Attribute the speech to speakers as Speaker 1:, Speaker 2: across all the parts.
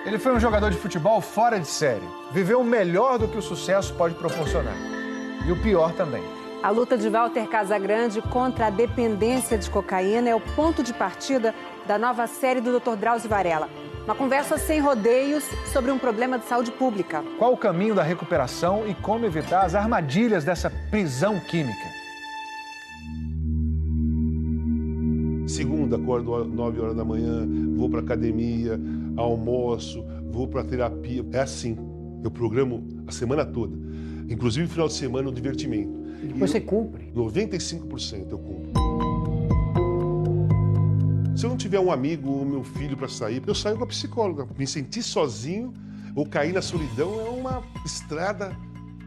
Speaker 1: Ele foi um jogador de futebol fora de série. Viveu o melhor do que o sucesso pode proporcionar. E o pior também.
Speaker 2: A luta de Walter Casagrande contra a dependência de cocaína é o ponto de partida da nova série do Dr. Drauzio Varela. Uma conversa sem rodeios sobre um problema de saúde pública.
Speaker 1: Qual o caminho da recuperação e como evitar as armadilhas dessa prisão química?
Speaker 3: Segunda, acordo às 9 horas da manhã, vou para academia, almoço, vou para terapia. É assim, eu programo a semana toda. Inclusive, no final de semana, o divertimento.
Speaker 4: E depois você cumpre?
Speaker 3: 95% eu cumpro. Se eu não tiver um amigo ou meu filho para sair, eu saio com a psicóloga. Me sentir sozinho ou cair na solidão é uma estrada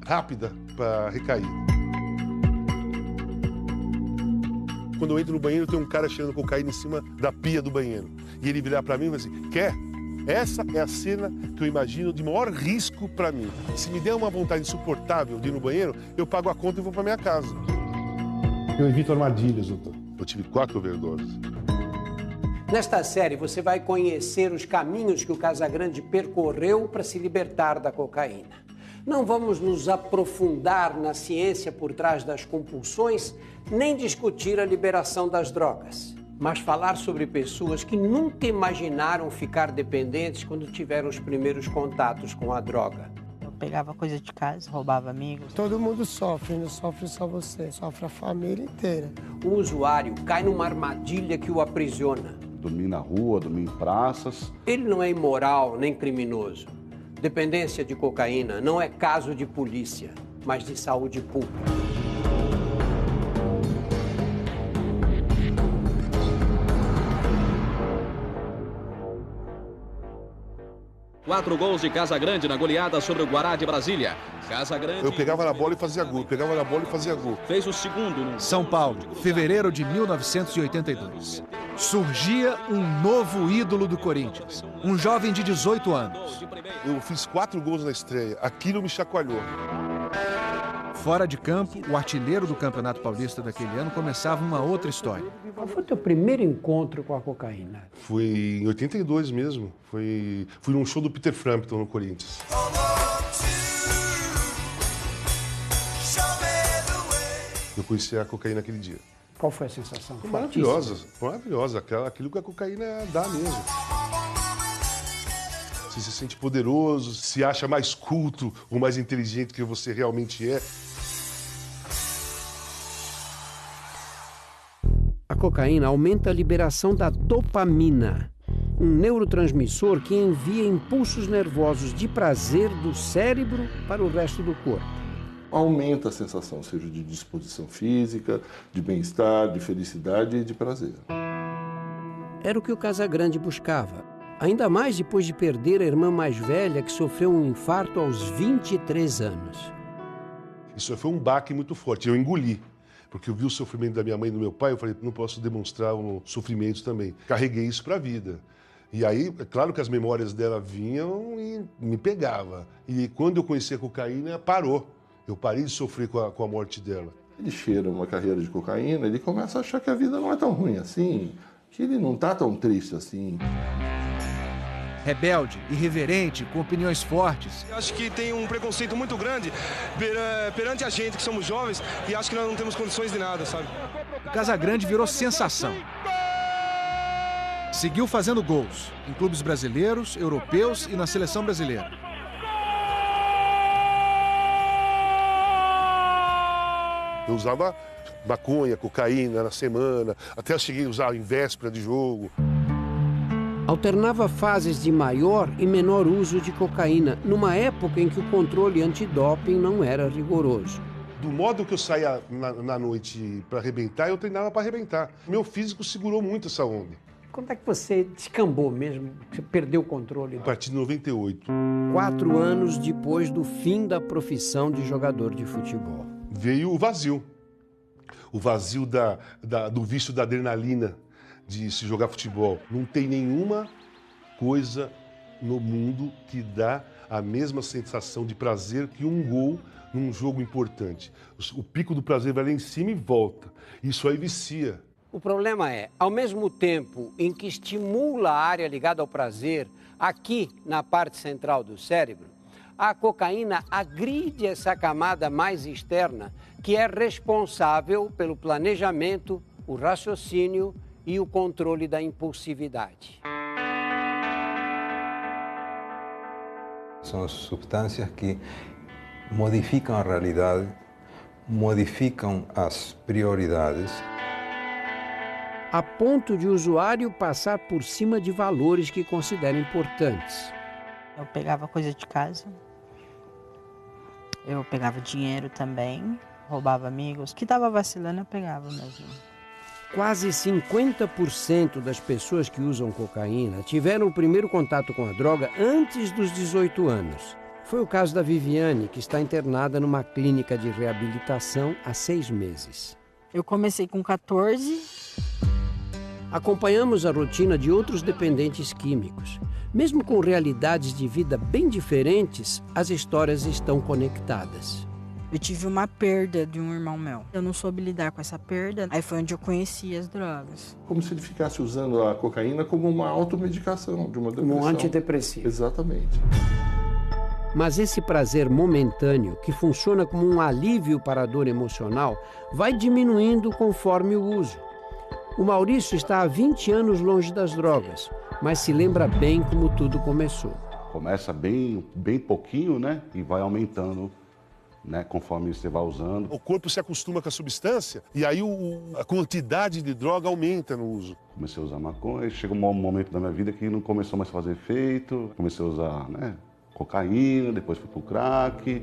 Speaker 3: rápida para recair. Quando eu entro no banheiro, tem um cara cheirando cocaína em cima da pia do banheiro. E ele virar para mim e vai assim, quer? Essa é a cena que eu imagino de maior risco para mim. Se me der uma vontade insuportável de ir no banheiro, eu pago a conta e vou para minha casa. Eu evito armadilhas, doutor. Eu tive 4 overdoses.
Speaker 4: Nesta série, você vai conhecer os caminhos que o Casagrande percorreu para se libertar da cocaína. Não vamos nos aprofundar na ciência por trás das compulsões, nem discutir a liberação das drogas, mas falar sobre pessoas que nunca imaginaram ficar dependentes quando tiveram os primeiros contatos com a droga.
Speaker 5: Eu pegava coisa de casa, roubava amigos.
Speaker 6: Todo mundo sofre, não sofre só você, sofre a família inteira.
Speaker 4: O usuário cai numa armadilha que o aprisiona.
Speaker 7: Dormir na rua, dormir em praças.
Speaker 4: Ele não é imoral nem criminoso. Dependência de cocaína não é caso de polícia, mas de saúde pública.
Speaker 8: Quatro gols de Casagrande na goleada sobre o Guará de Brasília. Casagrande...
Speaker 3: Eu pegava na bola e fazia gol, pegava na bola e fazia gol.
Speaker 8: Fez o segundo no...
Speaker 1: São Paulo, fevereiro de 1982. Surgia um novo ídolo do Corinthians, um jovem de 18 anos.
Speaker 3: Eu fiz 4 gols na estreia, aquilo me chacoalhou.
Speaker 1: Fora de campo, o artilheiro do Campeonato Paulista daquele ano começava uma outra história.
Speaker 4: Qual foi o teu primeiro encontro com a cocaína?
Speaker 3: Foi em 82 mesmo, fui num show do Peter Frampton no Corinthians. Eu conheci a cocaína naquele dia.
Speaker 4: Qual foi a sensação?
Speaker 3: Maravilhosa, maravilhosa, aquilo que a cocaína dá mesmo. Você se sente poderoso, se acha mais culto ou mais inteligente que você realmente é.
Speaker 4: A cocaína aumenta a liberação da dopamina, um neurotransmissor que envia impulsos nervosos de prazer do cérebro para o resto do corpo.
Speaker 7: Aumenta a sensação, seja de disposição física, de bem-estar, de felicidade e de prazer.
Speaker 4: Era o que o Casagrande buscava, ainda mais depois de perder a irmã mais velha que sofreu um infarto aos 23 anos.
Speaker 3: Isso foi um baque muito forte, eu engoli. Porque eu vi o sofrimento da minha mãe e do meu pai, eu falei, não posso demonstrar um sofrimento também. Carreguei isso para a vida. E aí, é claro que as memórias dela vinham e me pegava. E quando eu conheci a cocaína, parou. Eu parei de sofrer com a morte dela.
Speaker 7: Ele cheira uma carreira de cocaína, ele começa a achar que a vida não é tão ruim assim, que ele não está tão triste assim.
Speaker 1: Rebelde, irreverente, com opiniões fortes.
Speaker 9: Eu acho que tem um preconceito muito grande perante a gente, que somos jovens, e acho que nós não temos condições de nada, sabe?
Speaker 1: O Casagrande virou sensação. Seguiu fazendo gols em clubes brasileiros, europeus e na seleção brasileira.
Speaker 3: Eu usava maconha, cocaína na semana, até cheguei a usar em véspera de jogo.
Speaker 4: Alternava fases de maior e menor uso de cocaína, numa época em que o controle antidoping não era rigoroso.
Speaker 3: Do modo que eu saía na noite para arrebentar, eu treinava para arrebentar. Meu físico segurou muito essa onda.
Speaker 4: Quando é que você descambou mesmo? Você perdeu o controle?
Speaker 3: A partir de 98.
Speaker 4: 4 anos depois do fim da profissão de jogador de futebol.
Speaker 3: Veio o vazio. O vazio do vício da adrenalina de se jogar futebol. Não tem nenhuma coisa no mundo que dá a mesma sensação de prazer que um gol num jogo importante. O pico do prazer vai lá em cima e volta. Isso aí vicia.
Speaker 4: O problema é, ao mesmo tempo em que estimula a área ligada ao prazer, aqui na parte central do cérebro, a cocaína agride essa camada mais externa, que é responsável pelo planejamento, o raciocínio e o controle da impulsividade.
Speaker 10: São substâncias que modificam a realidade, modificam as prioridades.
Speaker 4: A ponto de o usuário passar por cima de valores que considera importantes.
Speaker 5: Eu pegava coisa de casa, eu pegava dinheiro também, roubava amigos. Que estava vacilando eu pegava mesmo.
Speaker 4: Quase 50% das pessoas que usam cocaína tiveram o primeiro contato com a droga antes dos 18 anos. Foi o caso da Viviane, que está internada numa clínica de reabilitação há 6 meses.
Speaker 5: Eu comecei com 14.
Speaker 4: Acompanhamos a rotina de outros dependentes químicos. Mesmo com realidades de vida bem diferentes, as histórias estão conectadas.
Speaker 5: Eu tive uma perda de um irmão meu. Eu não soube lidar com essa perda. Aí foi onde eu conheci as drogas.
Speaker 7: Como se ele ficasse usando a cocaína como uma automedicação de uma depressão.
Speaker 4: Como um antidepressivo.
Speaker 7: Exatamente.
Speaker 4: Mas esse prazer momentâneo, que funciona como um alívio para a dor emocional, vai diminuindo conforme o uso. O Maurício está há 20 anos longe das drogas, mas se lembra bem como tudo começou.
Speaker 11: Começa bem pouquinho, né? E vai aumentando, né? Conforme você vai usando.
Speaker 3: O corpo se acostuma com a substância e aí a quantidade de droga aumenta no uso.
Speaker 11: Comecei a usar maconha, chegou um momento da minha vida que não começou mais a fazer efeito. Comecei a usar, né? Cocaína, depois fui pro crack.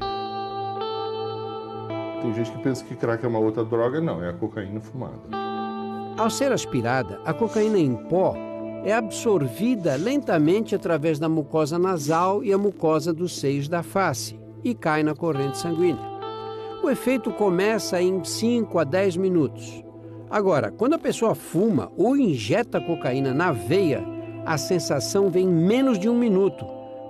Speaker 7: Tem gente que pensa que crack é uma outra droga, não, é a cocaína fumada.
Speaker 4: Ao ser aspirada, a cocaína em pó é absorvida lentamente através da mucosa nasal e a mucosa dos seios da face e cai na corrente sanguínea. O efeito começa em 5 a 10 minutos. Agora, quando a pessoa fuma ou injeta cocaína na veia, a sensação vem em menos de 1 minuto,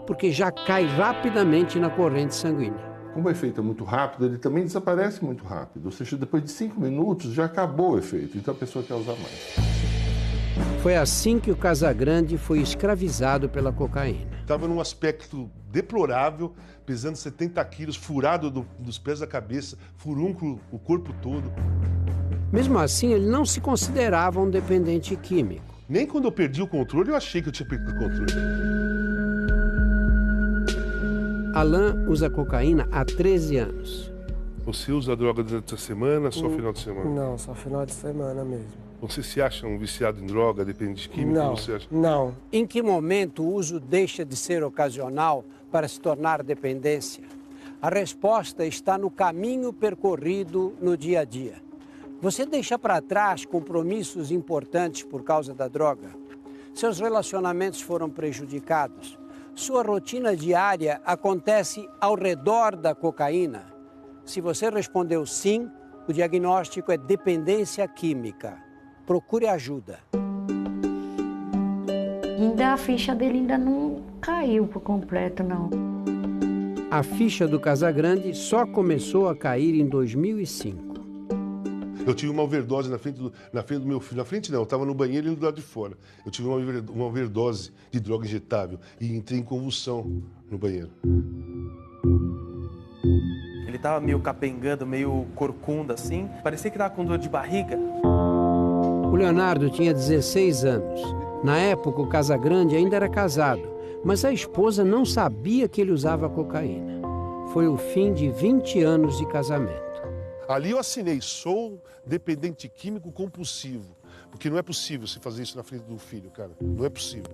Speaker 4: porque já cai rapidamente na corrente sanguínea.
Speaker 7: Como o efeito é muito rápido, ele também desaparece muito rápido. Ou seja, depois de 5 minutos já acabou o efeito, então a pessoa quer usar mais.
Speaker 4: Foi assim que o Casagrande foi escravizado pela cocaína.
Speaker 3: Estava num aspecto deplorável, pesando 70 quilos, furado dos pés à cabeça, furúnculo o corpo todo.
Speaker 4: Mesmo assim, ele não se considerava um dependente químico.
Speaker 3: Nem quando eu perdi o controle, eu achei que eu tinha perdido o controle.
Speaker 4: Alain usa cocaína há 13 anos.
Speaker 3: Você usa droga durante a semana, só final de semana?
Speaker 6: Não, só final de semana mesmo.
Speaker 3: Você se acha um viciado em droga, dependente químico?
Speaker 6: Não,
Speaker 3: você acha?
Speaker 6: não.
Speaker 4: Em que momento o uso deixa de ser ocasional para se tornar dependência? A resposta está no caminho percorrido no dia a dia. Você deixa para trás compromissos importantes por causa da droga? Seus relacionamentos foram prejudicados? Sua rotina diária acontece ao redor da cocaína? Se você respondeu sim, o diagnóstico é dependência química. Procure ajuda.
Speaker 12: Ainda a ficha dele ainda não caiu por completo, não.
Speaker 4: A ficha do Casagrande só começou a cair em 2005.
Speaker 3: Eu tive uma overdose na frente do meu filho. Na frente não, eu estava no banheiro e ele do lado de fora. Eu tive uma overdose de droga injetável e entrei em convulsão no banheiro.
Speaker 13: Ele estava meio capengando, meio corcunda assim. Parecia que estava com dor de barriga.
Speaker 4: O Leonardo tinha 16 anos. Na época, o Casagrande ainda era casado, mas a esposa não sabia que ele usava cocaína. Foi o fim de 20 anos de casamento.
Speaker 3: Ali eu assinei, sou dependente químico compulsivo. Porque não é possível você fazer isso na frente do filho, cara. Não é possível.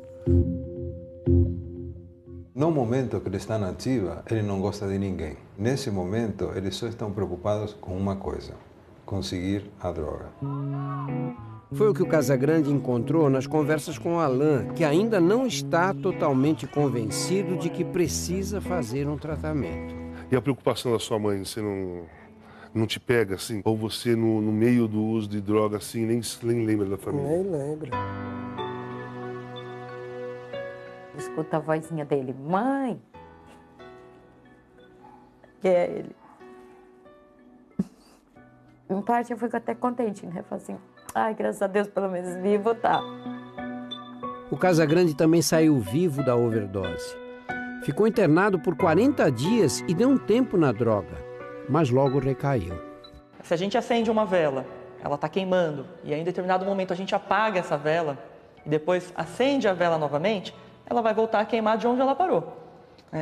Speaker 10: No momento que ele está na ativa, ele não gosta de ninguém. Nesse momento, eles só estão preocupados com uma coisa: conseguir a droga.
Speaker 4: Foi o que o Casagrande encontrou nas conversas com o Alain, que ainda não está totalmente convencido de que precisa fazer um tratamento.
Speaker 3: E a preocupação da sua mãe, você não te pega assim? Ou você no meio do uso de droga assim, nem lembra da família?
Speaker 6: Nem lembro.
Speaker 12: Escuta a vozinha dele, mãe. Que é ele. Em parte eu fico até contente, né? Falo assim,
Speaker 14: Ai, graças a Deus, pelo menos vivo tá.
Speaker 4: O Casagrande também saiu vivo da overdose. Ficou internado por 40 dias e deu um tempo na droga, mas logo recaiu.
Speaker 13: Se a gente acende uma vela, ela está queimando, e aí em determinado momento a gente apaga essa vela e depois acende a vela novamente, ela vai voltar a queimar de onde ela parou.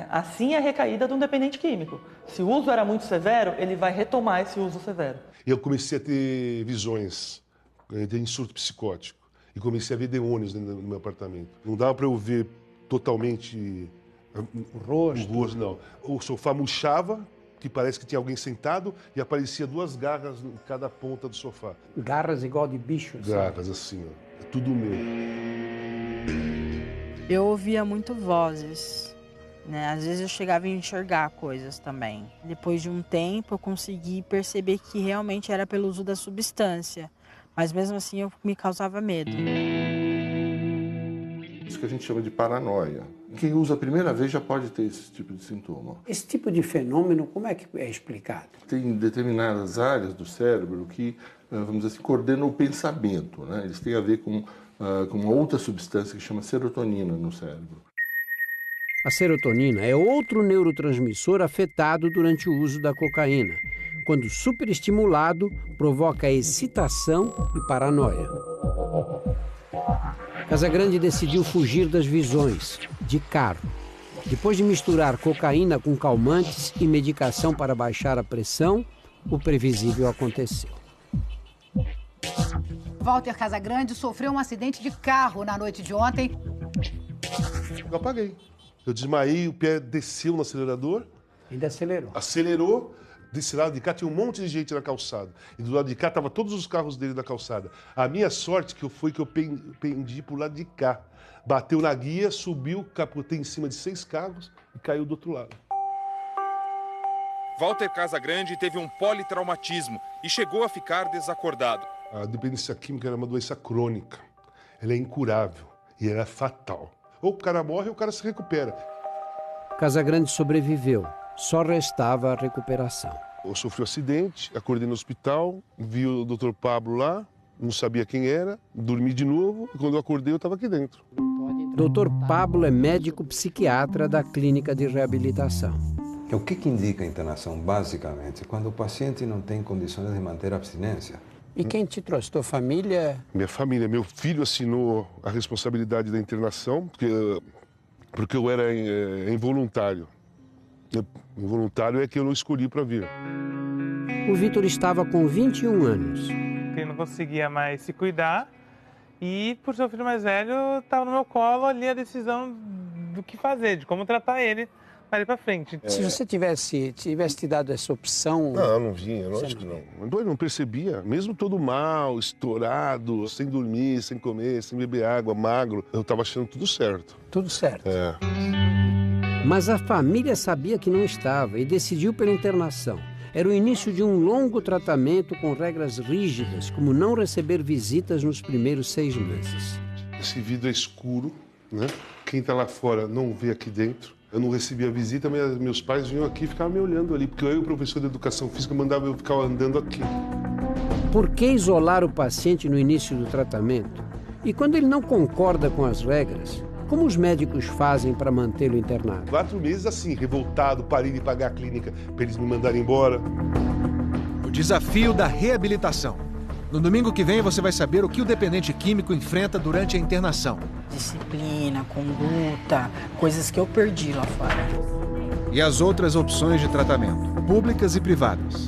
Speaker 13: Assim é a recaída de um dependente químico. Se o uso era muito severo, ele vai retomar esse uso severo.
Speaker 3: E eu comecei a ter visões, de surto psicótico, e comecei a ver demônios dentro do meu apartamento. Não dava para eu ver totalmente o rosto, não. O sofá murchava, que parece que tinha alguém sentado, e aparecia 2 garras em cada ponta do sofá.
Speaker 4: Garras igual de bichos?
Speaker 3: Garras, assim, ó. É tudo meu.
Speaker 5: Eu ouvia muito vozes, né? Às vezes eu chegava a enxergar coisas também. Depois de um tempo eu consegui perceber que realmente era pelo uso da substância, mas mesmo assim eu me causava medo.
Speaker 7: Isso que a gente chama de paranoia. Quem usa a primeira vez já pode ter esse tipo de sintoma.
Speaker 4: Esse tipo de fenômeno, como é que é explicado?
Speaker 7: Tem determinadas áreas do cérebro que, vamos dizer assim, coordenam o pensamento, né? Eles têm a ver com uma outra substância que chama serotonina no cérebro.
Speaker 4: A serotonina é outro neurotransmissor afetado durante o uso da cocaína. Quando superestimulado, provoca excitação e paranoia. Casagrande decidiu fugir das visões, de carro. Depois de misturar cocaína com calmantes e medicação para baixar a pressão, o previsível aconteceu.
Speaker 15: Walter Casagrande sofreu um acidente de carro na noite de ontem.
Speaker 3: Eu apaguei. Eu desmaiei, o pé desceu no acelerador.
Speaker 4: Ainda acelerou.
Speaker 3: Acelerou. Desse lado de cá tinha um monte de gente na calçada. E do lado de cá estavam todos os carros dele na calçada. A minha sorte que eu pendi pro lado de cá. Bateu na guia, subiu, capotei em cima de 6 carros e caiu do outro lado.
Speaker 16: Walter Casagrande teve um politraumatismo e chegou a ficar desacordado.
Speaker 3: A dependência química era uma doença crônica. Ela é incurável e ela é fatal. Ou o cara morre ou o cara se recupera.
Speaker 4: Casagrande sobreviveu. Só restava a recuperação.
Speaker 3: Eu sofri um acidente, acordei no hospital, vi o Dr. Pablo lá, não sabia quem era, dormi de novo e quando eu acordei eu estava aqui dentro.
Speaker 4: Dr. Pablo é médico psiquiatra da clínica de reabilitação.
Speaker 10: O que indica a internação, basicamente? Quando o paciente não tem condições de manter a abstinência.
Speaker 4: E quem te trouxe? Tua família?
Speaker 3: Minha família. Meu filho assinou a responsabilidade da internação, porque eu era involuntário. Involuntário é que eu não escolhi para vir.
Speaker 4: O Vitor estava com 21 anos.
Speaker 13: Ele não conseguia mais se cuidar e, por ser o filho mais velho, estava no meu colo ali a decisão do que fazer, de como tratar ele para ir para frente.
Speaker 4: Se você tivesse te dado essa opção...
Speaker 3: Não vinha, lógico que não. Eu não percebia, mesmo todo mal, estourado, sem dormir, sem comer, sem beber água, magro, eu estava achando tudo certo.
Speaker 4: Tudo certo.
Speaker 3: É.
Speaker 4: Mas a família sabia que não estava e decidiu pela internação. Era o início de um longo tratamento com regras rígidas, como não receber visitas nos primeiros 6 meses.
Speaker 3: Esse vidro é escuro, né? Quem está lá fora não vê aqui dentro. Eu não recebia visita, mas meus pais vinham aqui e ficavam me olhando ali, porque eu, o professor de educação física, mandava eu ficar andando aqui.
Speaker 4: Por que isolar o paciente no início do tratamento? E quando ele não concorda com as regras, como os médicos fazem para mantê-lo internado?
Speaker 3: 4 meses assim, revoltado, parei de pagar a clínica para eles me mandarem embora.
Speaker 1: O desafio da reabilitação. No domingo que vem você vai saber o que o dependente químico enfrenta durante a internação.
Speaker 5: Disciplina, conduta, coisas que eu perdi lá fora.
Speaker 1: E as outras opções de tratamento, públicas e privadas.